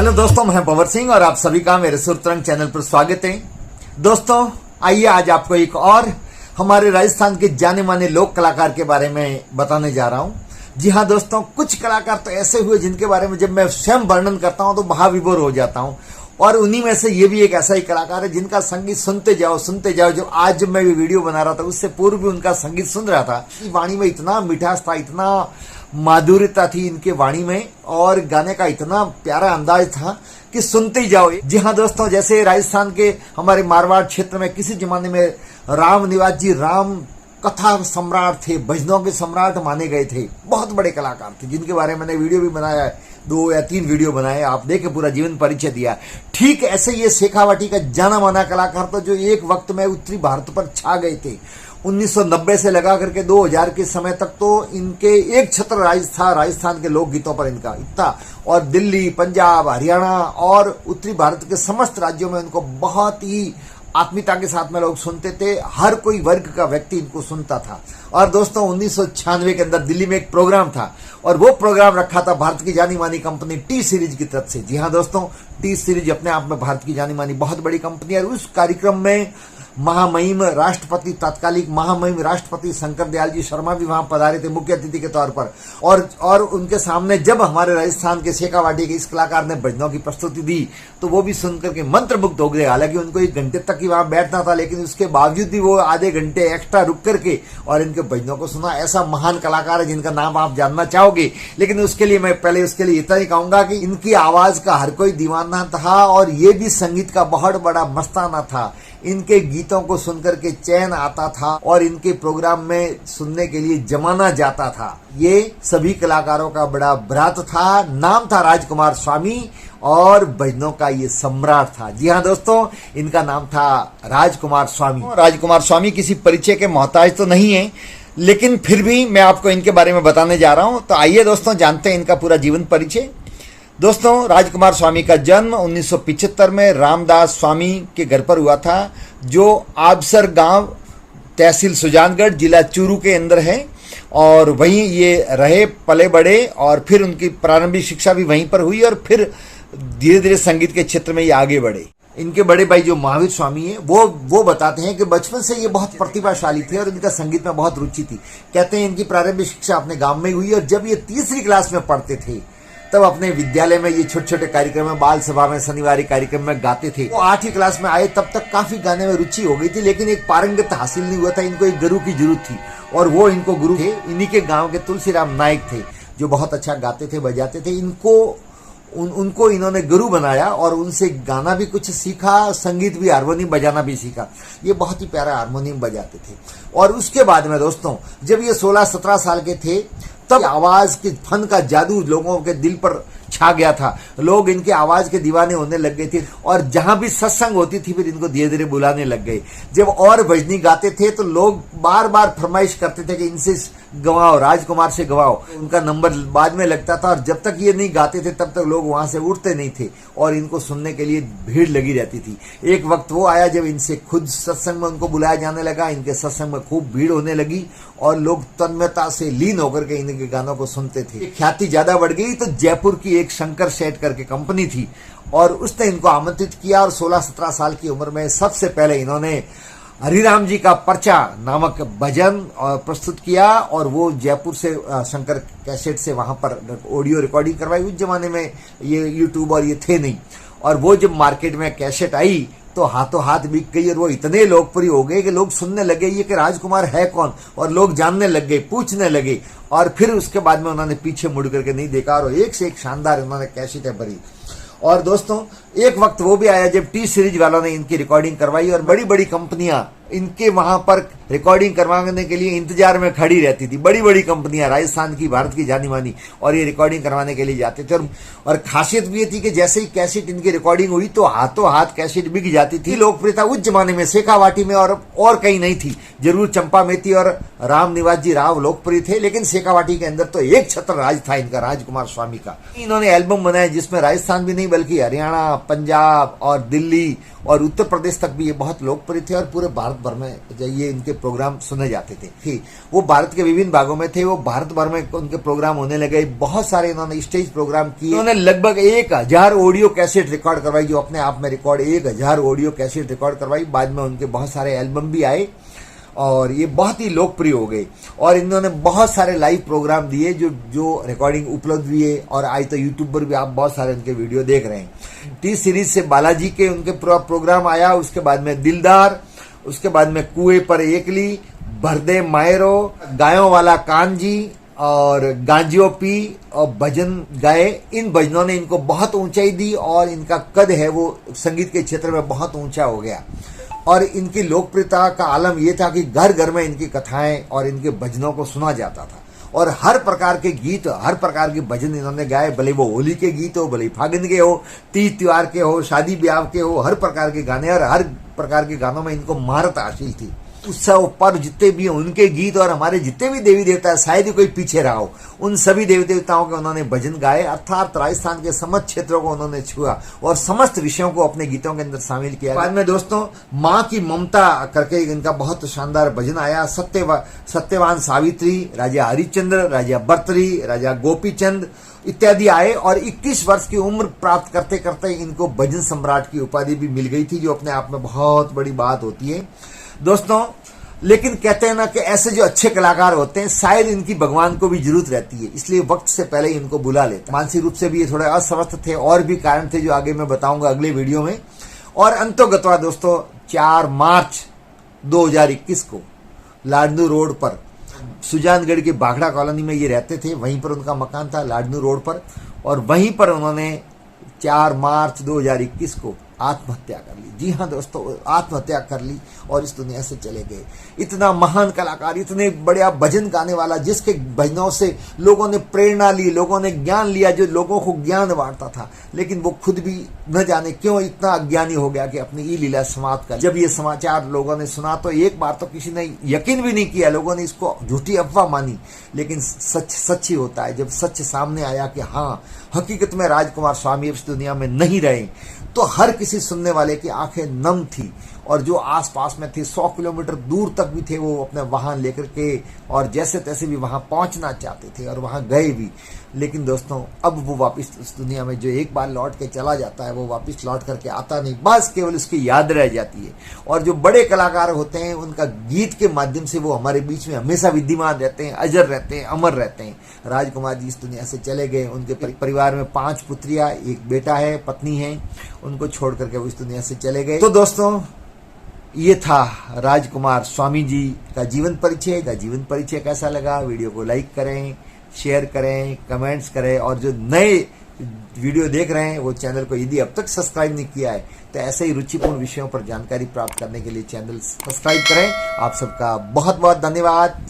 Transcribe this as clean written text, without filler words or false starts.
Hello दोस्तों, मैं power Singh और आप सभी का मेरे सुर तरंग चैनल पर स्वागत है। दोस्तों आइए आज आपको एक और हमारे राजस्थान के जाने माने लोक कलाकार के बारे में बताने जा रहा हूं। जी हाँ दोस्तों, कुछ कलाकार तो ऐसे हुए जिनके बारे में जब मैं स्वयं वर्णन करता हूं तो महाविभोर हो जाता हूं, और उन्हीं में से ये भी एक ऐसा ही कलाकार है जिनका संगीत सुनते जाओ। जो आज जब मैं वीडियो बना रहा था उससे पूर्व भी उनका संगीत सुन रहा था। वाणी में इतना मिठास था, इतना माधुर्यता थी इनके वाणी में, और गाने का इतना प्यारा अंदाज था कि सुनते ही जाओ। जी हाँ दोस्तों, जैसे राजस्थान के हमारे मारवाड़ क्षेत्र में किसी जमाने में राम निवास जी राम कथा सम्राट थे, भजनों के सम्राट माने गए थे। बहुत बड़े कलाकार थे जिनके बारे में मैंने वीडियो भी बनाया है, 2 या 3 वीडियो बनाए, आप देखे पूरा जीवन परिचय दिया। ठीक ऐसे ये शेखावाटी का जाना माना कलाकार था जो एक वक्त में उत्तरी भारत पर छा गए थे। 1990 से लगा करके 2000 के समय तक तो इनके एक छत्र राज था राजस्थान के लोकगीतों पर इनका इतना, और दिल्ली, पंजाब, हरियाणा और उत्तरी भारत के समस्त राज्यों में इनको बहुत ही आत्मीयता के साथ में लोग सुनते थे। हर कोई वर्ग का व्यक्ति इनको सुनता था। और दोस्तों 1996 के अंदर दिल्ली में एक प्रोग्राम था, और वो प्रोग्राम रखा था भारत की जानी मानी कंपनी टी सीरीज की तरफ से। जी हाँ दोस्तों, टी सीरीज अपने आप में भारत की जानी मानी बहुत बड़ी कंपनी है। उस कार्यक्रम में महामहिम राष्ट्रपति, तत्कालिक महामहिम राष्ट्रपति शंकर दयाल जी शर्मा भी वहां पधारे थे मुख्य अतिथि के तौर पर। और उनके सामने जब हमारे राजस्थान के शेखावाटी के इस कलाकार ने भजनों की प्रस्तुति दी तो वो भी सुनकर के मंत्रमुग्ध हो गए। हालांकि उनको 1 घंटे तक ही वहां बैठना था, लेकिन उसके बावजूद भी वो आधे घंटे एक्स्ट्रा रुक करके और इनके भजनों को सुना। ऐसा महान कलाकार है जिनका नाम आप जानना चाहोगे, लेकिन उसके लिए मैं पहले उसके लिए इतना ही कहूंगा कि इनकी आवाज का हर कोई दीवाना था, और ये भी संगीत का बहुत बड़ा मस्ताना था। इनके गीतों को सुनकर के चैन आता था और इनके प्रोग्राम में सुनने के लिए जमाना जाता था। ये सभी कलाकारों का बड़ा भ्रात था। नाम था राजकुमार स्वामी और भजनों का ये सम्राट था। जी हाँ दोस्तों, इनका नाम था राजकुमार स्वामी। राजकुमार स्वामी किसी परिचय के मोहताज तो नहीं है, लेकिन फिर भी मैं आपको इनके बारे में बताने जा रहा हूं। तो आइए दोस्तों जानते हैं इनका पूरा जीवन परिचय। दोस्तों राजकुमार स्वामी का जन्म 1975 में रामदास स्वामी के घर पर हुआ था, जो आबसर गांव, तहसील सुजानगढ़, जिला चूरू के अंदर है। और वहीं ये रहे, पले बड़े, और फिर उनकी प्रारंभिक शिक्षा भी वहीं पर हुई, और फिर धीरे धीरे संगीत के क्षेत्र में ये आगे बढ़े। इनके बड़े भाई जो महावीर स्वामी है वो बताते हैं कि बचपन से ये बहुत प्रतिभाशाली थे और इनका संगीत में बहुत रुचि थी। कहते हैं इनकी प्रारंभिक शिक्षा अपने गांव में हुई, और जब ये 3री क्लास में पढ़ते थे तब अपने विद्यालय में ये छोटे छोटे कार्यक्रम में, बाल सभा में, शनिवारी कार्यक्रम में गाते थे। वो 8वीं क्लास में आए तब तक काफी गाने में रुचि हो गई थी, लेकिन एक पारंगत हासिल नहीं हुआ था। इनको एक गुरु की जरूरत थी, और वो इनको गुरु थे इन्हीं के गांव के तुलसीराम नायक थे, जो बहुत अच्छा गाते थे, बजाते थे। उनको इन्होंने गुरु बनाया और उनसे गाना भी कुछ सीखा, संगीत भी, हारमोनियम बजाना भी सीखा। ये बहुत ही प्यारा हारमोनियम बजाते थे। और उसके बाद में दोस्तों जब ये 16-17 साल के थे तब आवाज के फन का जादू लोगों के दिल पर छा गया था। लोग इनके आवाज के दीवाने होने लग गए थे, और जहां भी सत्संग होती थी फिर इनको धीरे धीरे बुलाने लग गए। जब और भजनी गाते थे तो लोग बार बार फरमाइश करते थे कि इनसे गवाओ, राजकुमार से गवाओ। उनका नंबर बाद में लगता था, और जब तक ये नहीं गाते थे तब तक लोग वहां से उठते नहीं थे, और इनको सुनने के लिए भीड़ लगी रहती थी। एक वक्त वो आया जब इनसे खुद सत्संग में उनको बुलाया जाने लगा, इनके सत्संग में खूब भीड़ होने लगी, और लोग तन्मयता से लीन होकर के इनके गानों को सुनते थे। ख्याति ज्यादा बढ़ गई तो जयपुर की एक शंकर सेठ करके कंपनी थी, और उसने इनको आमंत्रित किया, और 16-17 साल की उम्र में सबसे पहले इन्होंने हरिराम जी का पर्चा नामक भजन प्रस्तुत किया, और वो जयपुर से शंकर कैसेट से वहां पर ऑडियो रिकॉर्डिंग करवाई। उस जमाने में ये यूट्यूब और ये थे नहीं, और वो जब मार्केट में कैसेट आई तो हाथों हाथ बिक गई, और वो इतने लोकप्रिय हो गए कि लोग सुनने लगे ये कि राजकुमार है कौन, और लोग जानने लग गए, पूछने लगे। और फिर उसके बाद में उन्होंने पीछे मुड़ करके नहीं देखा, और एक से एक शानदार उन्होंने कैसेटें भरी। और दोस्तों एक वक्त वो भी आया जब टी सीरीज वालों ने इनकी रिकॉर्डिंग करवाई, और बड़ी बड़ी कंपनियां इनके वहां पर रिकॉर्डिंग करवाने के लिए इंतजार में खड़ी रहती थी। बड़ी बड़ी कंपनियां राजस्थान की, भारत की जानी मानी, और ये रिकॉर्डिंग करवाने के लिए जाते थे। और खासियत भी ये थी कि जैसे ही कैसेट इनकी रिकॉर्डिंग हुई तो हाथों हाथ कैसेट बिक जाती थी। लोकप्रियता उस जमाने में शेखावाटी में और कहीं नहीं थी। जरूर चंपा मेती और राम निवास जी राव लोकप्रिय थे, लेकिन शेखावाटी के अंदर तो एक छत्र राज था इनका, राजकुमार स्वामी का। इन्होंने एल्बम बनाए जिसमें राजस्थान भी नहीं बल्कि हरियाणा, पंजाब और दिल्ली और उत्तर प्रदेश तक भी ये बहुत लोकप्रिय थे और पूरे भारत भर में ये इनके प्रोग्राम सुने जाते थे। वो भारत के विभिन्न भागों में थे, वो भारत भर में उनके प्रोग्राम होने लगे। बहुत सारे इन्होंने स्टेज प्रोग्राम किए। इन्होंने लगभग 1000 ऑडियो कैसेट रिकॉर्ड करवाई, जो अपने आप में रिकॉर्ड 1000 ऑडियो कैसेट रिकॉर्ड करवाई। बाद में उनके बहुत सारे एल्बम भी आए और ये बहुत ही लोकप्रिय हो गए। और इन्होंने बहुत सारे लाइव प्रोग्राम दिए जो रिकॉर्डिंग उपलब्ध हुई है और आज तो यूट्यूब पर भी आप बहुत सारे उनके वीडियो देख रहे हैं। टी सीरीज से बालाजी के उनके प्रोग्राम आया, उसके बाद में दिलदार, उसके बाद में कुएं पर एकली, भरदे मायरो, गायों वाला कानजी और गांजियो पी और भजन गाए। इन भजनों ने इनको बहुत ऊंचाई दी और इनका कद है वो संगीत के क्षेत्र में बहुत ऊंचा हो गया। और इनकी लोकप्रियता का आलम यह था कि घर घर में इनकी कथाएं और इनके भजनों को सुना जाता था और हर प्रकार के गीत, हर प्रकार के भजन इन्होंने गाए, भले वो होली के गीत हो, भले फागुन के हो, तीज त्योहार के हो, शादी ब्याह के हो, हर प्रकार के गाने और हर प्रकार के गानों में इनको महारत हासिल थी। उत्सव पर्व जितने भी उनके गीत और हमारे जितने भी देवी देवता शायद ही कोई पीछे रहा हो, उन सभी देवी देवताओं के उन्होंने भजन गाए। अर्थात राजस्थान के समस्त क्षेत्रों को उन्होंने छुआ और समस्त विषयों को अपने गीतों के अंदर शामिल किया। बाद में दोस्तों माँ की ममता करके इनका बहुत शानदार भजन आया। सत्यवान सावित्री, राजा हरिश्चंद्र, राजा बर्तरी, राजा गोपीचंद इत्यादि आए और 21 वर्ष की उम्र प्राप्त करते करते इनको भजन सम्राट की उपाधि भी मिल गई थी, जो अपने आप में बहुत बड़ी बात होती है दोस्तों। लेकिन कहते हैं ना कि ऐसे जो अच्छे कलाकार होते हैं शायद इनकी भगवान को भी जरूरत रहती है, इसलिए वक्त से पहले ही इनको बुला लेते। मानसिक रूप से भी ये थोड़े अस्वस्थ थे और भी कारण थे जो आगे मैं बताऊंगा अगले वीडियो में। और अंतोगत्वा दोस्तों 4 मार्च 2021 को लाडनू रोड पर, सुजानगढ़ के बाखड़ा कॉलोनी में ये रहते थे, वहीं पर उनका मकान था लाडनू रोड पर, और वहीं पर उन्होंने 4 मार्च 2021 को आत्महत्या कर ली। जी हाँ दोस्तों, आत्महत्या कर ली और इस दुनिया से चले गए। इतना महान कलाकार, इतने बढ़िया भजन गाने वाला, जिसके भजनों से लोगों ने प्रेरणा ली, लोगों ने ज्ञान लिया, जो लोगों को ज्ञान बांटता था। लेकिन वो खुद भी न जाने क्यों इतना अज्ञानी हो गया कि अपनी ई लीला समाप्त कर। जब ये समाचार लोगों ने सुना तो एक बार तो किसी ने यकीन भी नहीं किया, लोगों ने इसको झूठी अफवाह मानी। लेकिन सच ही होता है। जब सच सामने आया कि हाँ हकीकत में राजकुमार स्वामी इस दुनिया में नहीं रहे, तो हर किसी सुनने वाले की आंखें नम थी। और जो आसपास में थे 100 किलोमीटर दूर तक भी थे, वो अपने वाहन लेकर के और जैसे तैसे भी वहां पहुंचना चाहते थे और वहां गए भी। लेकिन दोस्तों अब वो वापस इस दुनिया में जो एक बार लौट के चला जाता है वो वापस लौट करके आता नहीं, बस केवल उसकी याद रह जाती है। और जो बड़े कलाकार होते हैं उनका गीत के माध्यम से वो हमारे बीच में हमेशा विद्यमान रहते हैं, अजर रहते हैं, अमर रहते हैं। राजकुमार जी इस दुनिया से चले गए। उनके परिवार में 5 पुत्रियां, एक बेटा है, पत्नी है, उनको छोड़ करके वो इस दुनिया से चले गए। तो दोस्तों ये था राजकुमार स्वामी जी का जीवन परिचय। कैसा लगा? वीडियो को लाइक करें, शेयर करें, कमेंट्स करें, और जो नए वीडियो देख रहे हैं वो चैनल को यदि अब तक सब्सक्राइब नहीं किया है तो ऐसे ही रुचिपूर्ण विषयों पर जानकारी प्राप्त करने के लिए चैनल सब्सक्राइब करें। आप सबका बहुत बहुत धन्यवाद।